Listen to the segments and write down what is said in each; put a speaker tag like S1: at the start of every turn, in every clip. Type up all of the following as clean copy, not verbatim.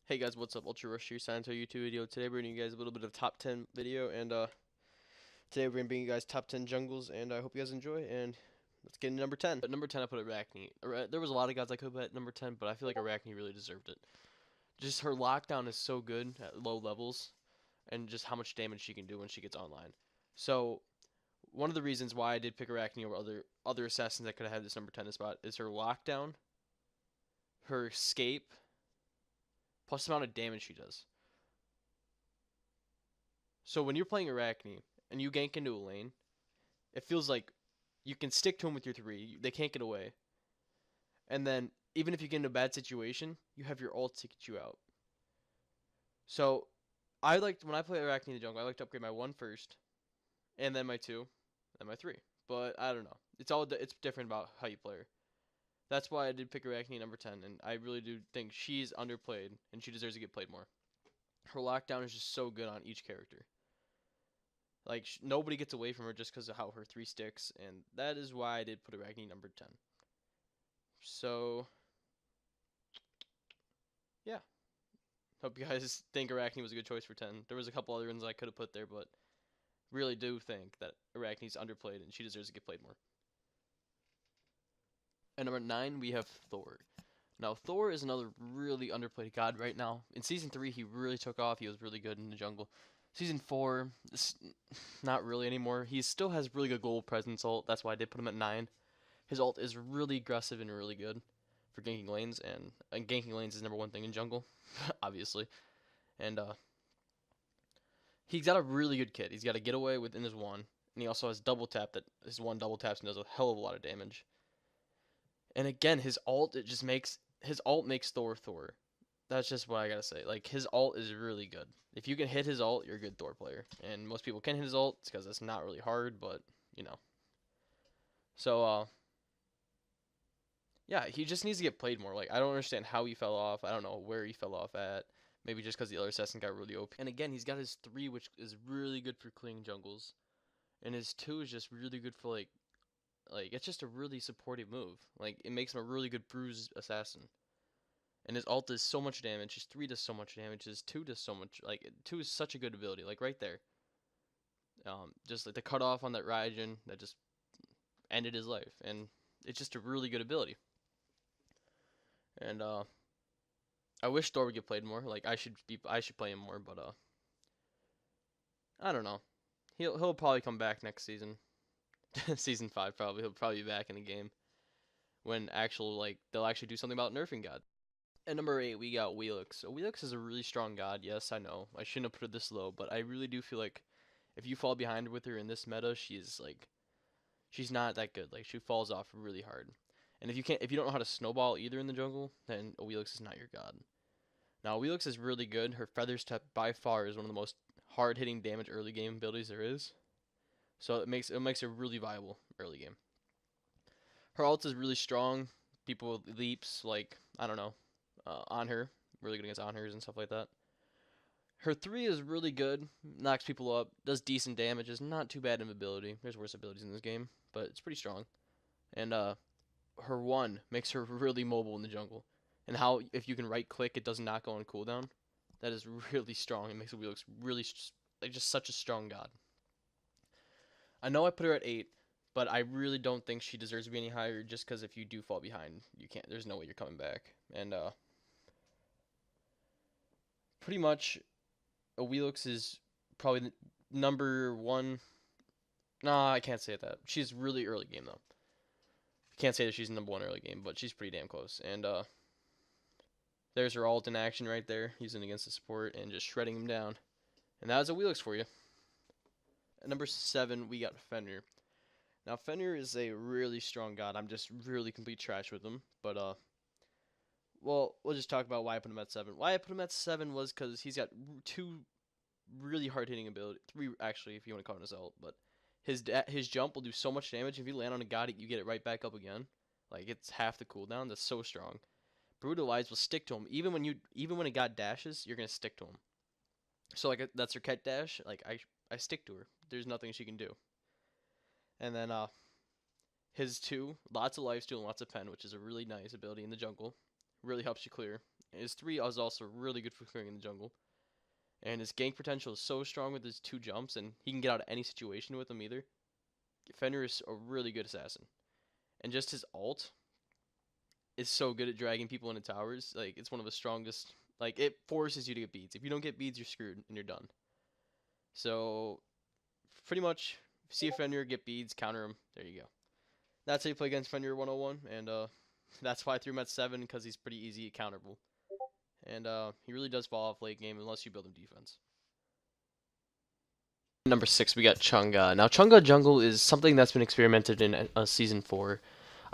S1: Hey guys, what's up? UltraRusher signed to a YouTube video. Today we're bringing you guys a little bit of top 10 video, and today we're gonna bring you guys top 10 jungles, and I hope you guys enjoy. And let's get into number 10. At number 10, I put Arachne. There was a lot of guys I could put at number 10, but I feel like Arachne really deserved it. Just her lockdown is so good at low levels, and just how much damage she can do when she gets online. So one of the reasons why I did pick Arachne over other assassins that could have had this number 10 spot is her lockdown, her escape, plus the amount of damage she does. So when you're playing Arachne and you gank into a lane, it feels like you can stick to them with your 3. They can't get away. And then even if you get into a bad situation, you have your ult to get you out. So when I play Arachne in the jungle, I like to upgrade my 1 first, and then my 2, and my 3. But I don't know. It's different about how you play her. That's why I did pick Arachne number 10, and I really do think she's underplayed, and she deserves to get played more. Her lockdown is just so good on each character. Like, nobody gets away from her just because of how her 3 sticks, and that is why I did put Arachne number 10. So, yeah. Hope you guys think Arachne was a good choice for 10. There was a couple other ones I could have put there, but really do think that Arachne's underplayed, and she deserves to get played more. At number 9, we have Thord. Now, Thor is another really underplayed god right now. In Season 3, he really took off. He was really good in the jungle. Season 4, not really anymore. He still has really good gold presence ult. That's why I did put him at 9. His ult is really aggressive and really good for ganking lanes. And ganking lanes is number 1 thing in jungle, obviously. And he's got a really good kit. He's got a getaway within his 1. And he also has double tap that his 1 double taps and does a hell of a lot of damage. And again, his ult makes Thor Thor. That's just what I gotta say. Like, his ult is really good. If you can hit his ult, you're a good Thor player. And most people can hit his ult because it's not really hard, but you know. So yeah, he just needs to get played more. Like, I don't understand how he fell off. I don't know where he fell off at. Maybe just because the other assassin got really OP. And again, he's got his 3, which is really good for clearing jungles, and his 2 is just really good for like it's just a really supportive move. Like, it makes him a really good bruise assassin. And his ult does so much damage. His 3 does so much damage. His 2 does so much. Like, 2 is such a good ability. Like, right there. Just like the cutoff on that Raijin that just ended his life. And it's just a really good ability. And I wish Thor would get played more. Like, I should play him more, but I don't know. He'll probably come back next season. Season 5 probably. He'll probably be back in the game when they'll actually do something about nerfing God. At number 8, we got Wheelix. So Wheelix is a really strong god. Yes, I know. I shouldn't have put it this low, but I really do feel like if you fall behind with her in this meta, she's not that good. Like, she falls off really hard. And if you don't know how to snowball either in the jungle, then a Wheelix is not your god. Now, Wheelix is really good. Her feather step by far is one of the most hard-hitting damage early game abilities there is. So it makes her really viable early game. Her ult is really strong. People with leaps, like, I don't know, on her. Really good against on hers and stuff like that. Her 3 is really good. Knocks people up. Does decent damage. Is not too bad in ability. There's worse abilities in this game, but it's pretty strong. And her 1 makes her really mobile in the jungle. And how, if you can right click, it does not go on cooldown. That is really strong. It makes the Wheelix really, like, just such a strong god. I know I put her at 8, but I really don't think she deserves to be any higher, just because if you do fall behind, you can't. There's no way you're coming back. And pretty much, a Wheelix is probably the number 1. Nah, I can't say that. She's really early game though. Can't say that she's number 1 early game, but she's pretty damn close. And there's her ult in action right there, using against the support and just shredding him down. And that was a Wheelix for you. At number 7, we got Fenrir. Now, Fenrir is a really strong god. I'm just really complete trash with him. But, well, we'll just talk about why I put him at 7. Why I put him at 7 was because he's got 2 really hard-hitting ability. 3, actually, if you want to call it his ult. But his jump will do so much damage. If you land on a god, you get it right back up again. Like, it's half the cooldown. That's so strong. Brutalize will stick to him. Even when a god dashes, you're going to stick to him. So, like, that's her cat dash. Like, I stick to her. There's nothing she can do. And then his 2, lots of lifesteal and lots of pen, which is a really nice ability in the jungle. Really helps you clear. His 3 is also really good for clearing in the jungle. And his gank potential is so strong with his 2 jumps, and he can get out of any situation with them either. Fenrir is a really good assassin. And just his ult is so good at dragging people into towers. Like, it's one of the strongest. Like, it forces you to get beads. If you don't get beads, you're screwed, and you're done. So, pretty much, see a Fenrir, get beads, counter him. There you go. That's how you play against Fenrir 101, and that's why I threw him at 7, because he's pretty easy counterable. And he really does fall off late game unless you build him defense. Number 6, we got Chunga. Now, Chunga jungle is something that's been experimented in Season 4.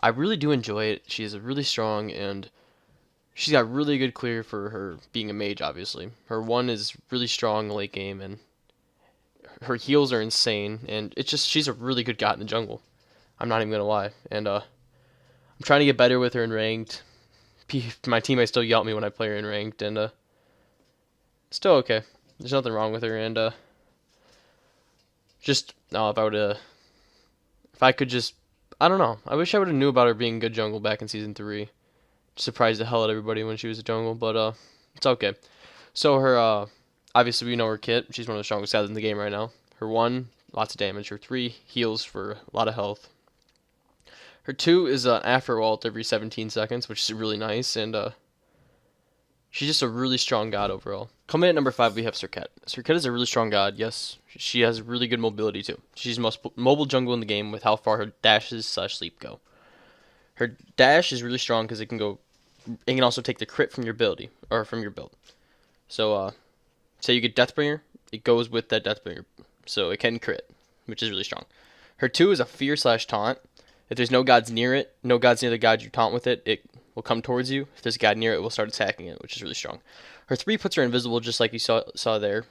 S1: I really do enjoy it. She is really strong, and she's got really good clear for her being a mage, obviously. Her 1 is really strong late game, and her heals are insane, and it's just, she's a really good god in the jungle. I'm not even going to lie. And I'm trying to get better with her in ranked. My teammates still yell at me when I play her in ranked, and still okay. There's nothing wrong with her, and just, if I could just, I don't know. I wish I would have knew about her being good jungle back in Season 3. Surprised the hell out of everybody when she was a jungle, but it's okay. So her, obviously we know her kit. She's one of the strongest guys in the game right now. Her 1, lots of damage. Her 3, heals for a lot of health. Her 2 is an after ult every 17 seconds, which is really nice, and she's just a really strong god overall. Coming in at number 5, we have Serket. Serket is a really strong god, yes. She has really good mobility too. She's the most mobile jungle in the game with how far her dashes / sleep go. Her dash is really strong because it can also take the crit from your ability, or from your build. So, say you get Deathbringer, it goes with that Deathbringer, so it can crit, which is really strong. Her 2 is a fear / taunt. If there's no gods near it, no gods near the god you taunt with it, it will come towards you. If there's a god near it, it will start attacking it, which is really strong. Her 3 puts her invisible, just like you saw there.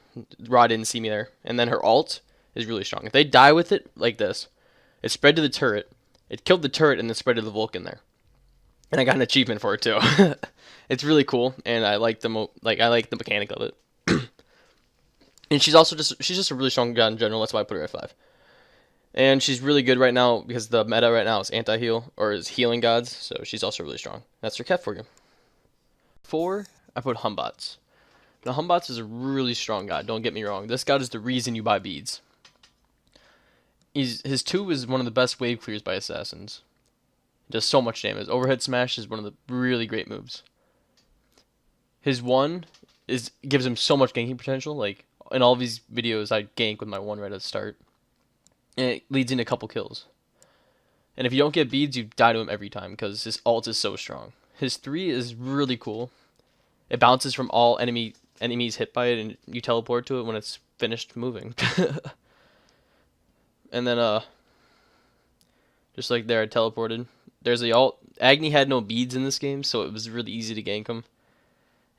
S1: Rod didn't see me there. And then her ult is really strong. If they die with it, like this, it spread to the turret. It killed the turret and then spread to the Vulcan there. And I got an achievement for it too. It's really cool, and I like the mechanic of it. And she's just a really strong god in general. That's why I put her at 5. And she's really good right now because the meta right now is anti-heal, or is healing gods, so she's also really strong. That's her cat for you. 4, I put Humbots. Now, Humbots is a really strong god, don't get me wrong. This god is the reason you buy beads. His 2 is one of the best wave clears by assassins. He does so much damage. Overhead smash is one of the really great moves. His 1 gives him so much ganking potential. Like, in all these videos, I gank with my 1 right at the start. And it leads into a couple kills. And if you don't get beads, you die to him every time because his ult is so strong. His 3 is really cool. It bounces from all enemies hit by it, and you teleport to it when it's finished moving. And then, just like there, I teleported. There's the ult. Agni had no beads in this game, so it was really easy to gank him.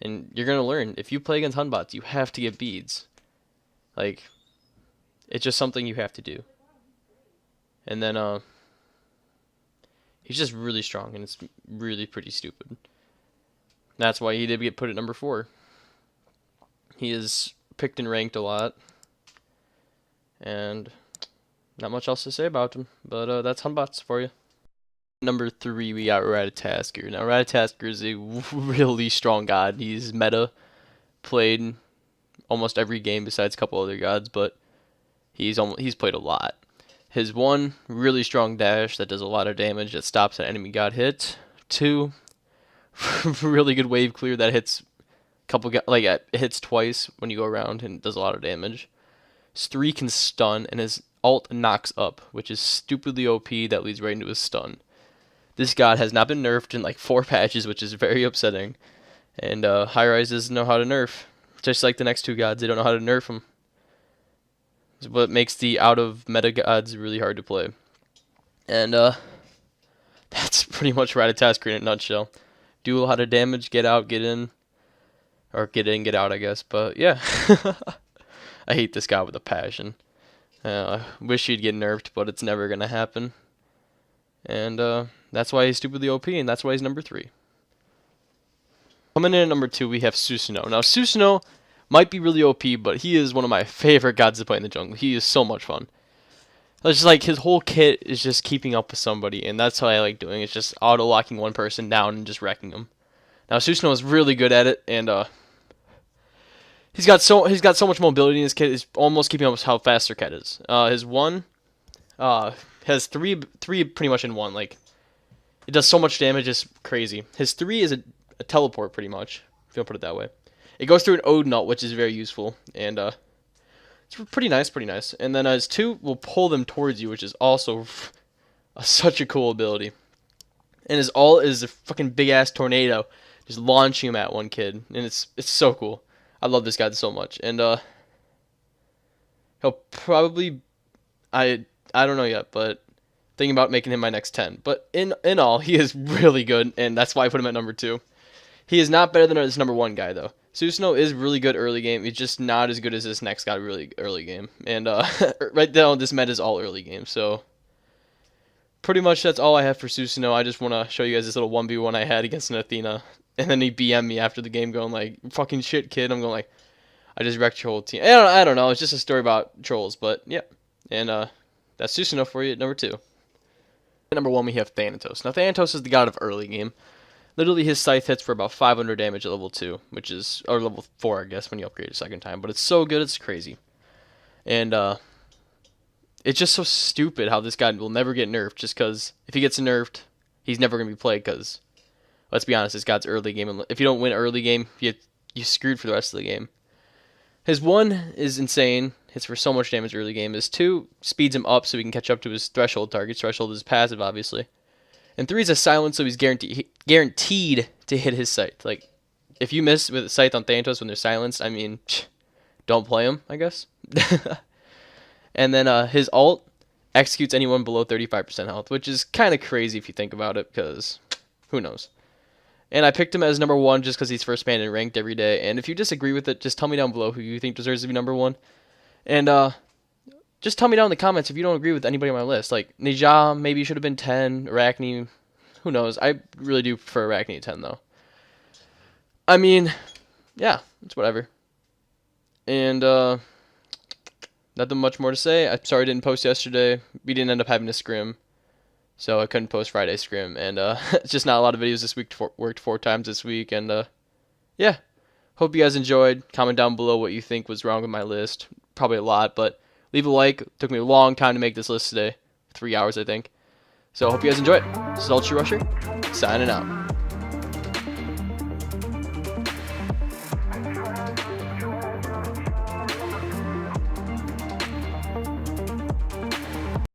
S1: And you're going to learn. If you play against Hunbots, you have to get beads. Like, it's just something you have to do. And then, he's just really strong, and it's really pretty stupid. That's why he did get put at number 4. He is picked and ranked a lot. And not much else to say about him. But that's Hunbots for you. Number 3, we got Ratatasker. Now, Ratatasker is a really strong god. He's meta. Played almost every game besides a couple other gods, but he's played a lot. His 1, really strong dash that does a lot of damage that stops an enemy god hit. 2, really good wave clear that hits it hits twice when you go around and does a lot of damage. His 3 can stun, and his ult knocks up, which is stupidly OP that leads right into his stun. This god has not been nerfed in like 4 patches, which is very upsetting. And hi-rez doesn't know how to nerf. Just like the next 2 gods, they don't know how to nerf them. It's what makes the out-of-meta gods really hard to play. And that's pretty much Ratatasker in a nutshell. Do a lot of damage, get out, get in. Or get in, get out, I guess. But yeah, I hate this guy with a passion. I wish he'd get nerfed, but it's never going to happen. And that's why he's stupidly OP, and that's why he's number 3. Coming in at number 2, we have Sosnow. Now, Sosnow might be really OP, but he is one of my favorite gods to play in the jungle. He is so much fun. It's just like his whole kit is just keeping up with somebody, and that's how I like doing. It's just auto-locking one person down and just wrecking them. Now Sosnow is really good at it, and he's got so much mobility in his kit. Is almost keeping up with how fast their cat is. His one has three pretty much in one. Like it does so much damage, it's crazy. His 3 is a teleport pretty much, if you want to put it that way. It goes through an Ode nut, which is very useful, and it's pretty nice. And then his 2 will pull them towards you, which is also such a cool ability. And his ult is a fucking big ass tornado, just launching him at one kid, and it's so cool. I love this guy so much, and he'll probably I don't know yet, but thinking about making him my next 10. But in all, he is really good, and that's why I put him at number 2. He is not better than his number 1 guy though. Sosnow is really good early game. He's just not as good as this next guy really early game. And right now, this meta is all early game. So pretty much that's all I have for Sosnow. I just want to show you guys this little 1v1 I had against an Athena. And then he BM'd me after the game going like, fucking shit, kid. I'm going like, I just wrecked your whole team. I don't know. It's just a story about trolls. But yeah. And that's Sosnow for you at number 2. At number 1, we have Thanatos. Now, Thanatos is the god of early game. Literally, his scythe hits for about 500 damage at level 2, which is, or level 4, I guess, when you upgrade a second time. But it's so good, it's crazy. And, it's just so stupid how this guy will never get nerfed, just because if he gets nerfed, he's never going to be played, because, let's be honest, this guy's early game. And if you don't win early game, you're screwed for the rest of the game. His 1 is insane, hits for so much damage early game. His 2 speeds him up so he can catch up to his threshold targets. Threshold is passive, obviously. And 3 is a silence, so he's guaranteed to hit his scythe. Like, if you miss with a scythe on Thanatos when they're silenced, I mean, don't play him, I guess. And then his ult executes anyone below 35% health, which is kind of crazy if you think about it, because who knows. And I picked him as number 1 just because he's first man in ranked every day. And if you disagree with it, just tell me down below who you think deserves to be number 1. And just tell me down in the comments if you don't agree with anybody on my list. Like, Nija maybe should have been 10. Arachne, who knows? I really do prefer Arachne at 10, though. I mean, yeah, it's whatever. And, nothing much more to say. I'm sorry I didn't post yesterday. We didn't end up having a scrim, so I couldn't post Friday scrim. And, it's just not a lot of videos this week. Worked 4 times this week. And, yeah. Hope you guys enjoyed. Comment down below what you think was wrong with my list. Probably a lot, but leave a like. It took me a long time to make this list today. 3 hours, I think. So I hope you guys enjoy it. This is UltraRusher, signing out.